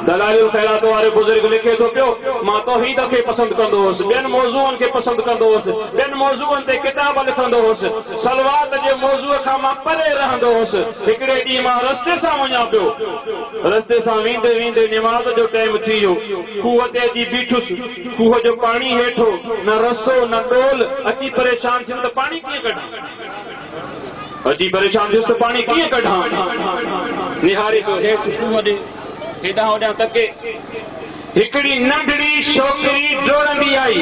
दलाइलुल खैरात वारे बुजुर्ग लिखे तो पियो मां तौहीद के पसंद कंदो हुअसि ॿियनि मौज़ूअनि के पसंद कंदो हुअसि ॿियनि मौज़ूअनि ते किताब लिखंदो हुअसि सलवात जे मौज़ूअ खां मां परे रहंदो हुअसि हिकिड़े ॾींहुं मां रस्ते सां वञा पियो रस्ते सां वेंदे वेंदे निमाज़ जो टाइम थी वियो खूह ते अची बीठुसि खूह जो पाणी हेठो न रसो न डोल अची परेशान थियुमि त पाणी कीअं कढां अची परेशान थियुसि त पाणी कीअं कढां निहारे पियो हेठि खूह ॾे हेॾां होॾां तके हिकिड़ी नंढड़ी छोकिरी डोड़ंदी आई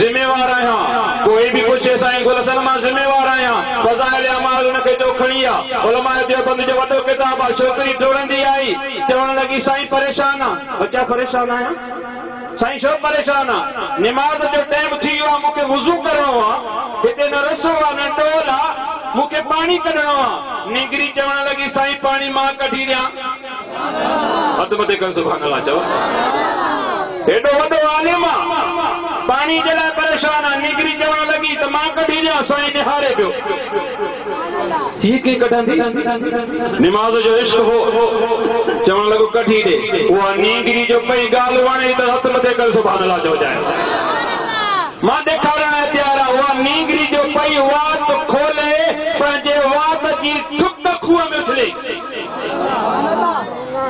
ज़िम्मेवार आहियां कोई बि पुछे साईं गुल हसन मां ज़िम्मेवार आहियां फज़ाइल अमाल उनखे जो खणी आहे उलमा देवबंद जो वॾो किताब आहे छोकिरी डोड़ंदी आई चवण लॻी साईं परेशान आहे बच्चा परेशान आहियां साईं छो परेशान आहे निमाज़ जो टाइम थी वियो आहे मूंखे वुज़ू करणो आहे हिते न रसो आहे न डोल आहे मूंखे पाणी कढणो आहे निगरी चवण लॻी साईं पाणी मां कढी ॾियां हथ मथे कर सुभाणे अल्लाह चओ हेॾो वॾो आलिम आहे पाणी जे लाइ परेशान आहे निगरी चवण लॻी त मां कढी ॾियां साईं निहारे पियो हीअ कीअं कढंदी निमाज़ जो इश्क हो चवण लॻो कढी ॾे उहा नींगरी जो पई ॻाल्हि वणे त हथ मथे कर सुभाणे अल्लाह चओ जाए मां ॾेखारण लाइ तयार आहे उहा नींगरी जो पई वात खोले पंहिंजे वात जी थुक खूह में उछले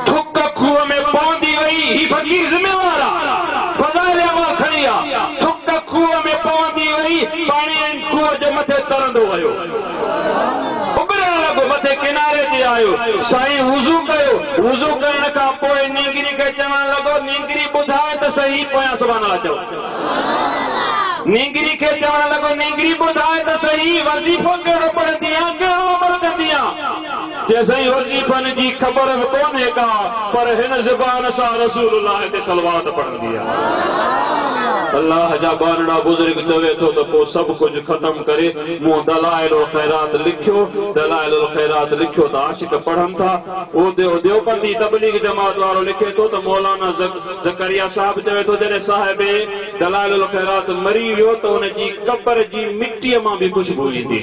थुक खूह में पवंदी वई ही फ़क़ीर ज़िम्मेवार आहे फज़ाइल अमाल खणी आहे थुक खूह में पवंदी वई पाणी खूह जे मथे तरंदो वियो उबरण लॻो मथे किनारे ते आयो साईं वुज़ू कयो वुज़ू करण खां पोइ नींगरी खे चवण लॻो नींगरी ॿुधाए त सही पोयां सुभाणे अल्लाह चओ नींगरी खे चवण लॻो नींगरी ॿुधाए त सही वज़ीफ़ो कहिड़ो पढ़ंदी आहे कहिड़ो अमल कंदी आहे चई वज़ीफ़नि जी ख़बर बि कोन्हे का पर हिन ज़ुबान सां रसूलुल्लाह ते सलवात पढ़ंदी आहे अल्लाह जा बानड़ा बुजुर्ग चवे थो त पोइ सभु कुझु ख़तम करे मूं दलाइलुल खैरात लिखियो दलाइलुल खैरात लिखियो त आशिक पढ़नि था देवबंदी तबलीग जमात वारो लिखे थो त मौलाना ज़करिया साहब चवे थो जॾहिं साहिब दलाइलुल खैरात मरी वियो त हुनजी कब्र जी मिटीअ मां बि ख़ुशबू ईंदी